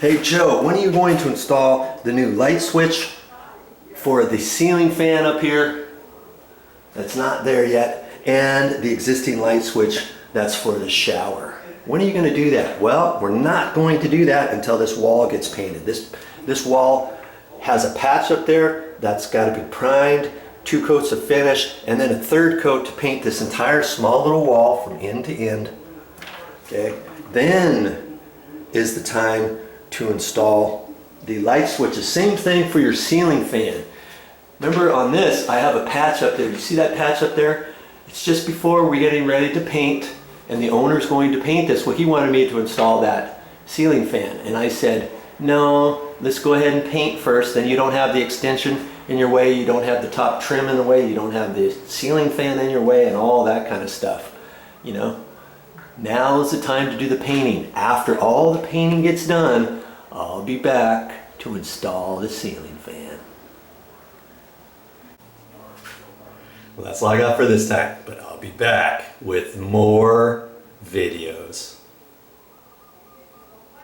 Hey Joe, when are you going to install the new light switch for the ceiling fan up here that's not there yet, and the existing light switch that's for the shower? When are you going to do that? Well, we're not going to do that until this wall gets painted. This wall has a patch up there that's got to be primed, 2 coats of finish, and then a 3rd coat to paint this entire small little wall from end to end. Okay, then is the time to install the light switches. Same thing for your ceiling fan. Remember on this, I have a patch up there. You see that patch up there? It's just before we're getting ready to paint, and the owner's going to paint this. Well, he wanted me to install that ceiling fan, and I said, no, let's go ahead and paint first. Then you don't have the extension in your way, you don't have the top trim in the way, you don't have the ceiling fan in your way, and all that kind of stuff. You know, now is the time to do the painting. After all the painting gets done, I'll be back to install the ceiling fan. Well, that's all I got for this time, but I'll be back with more videos.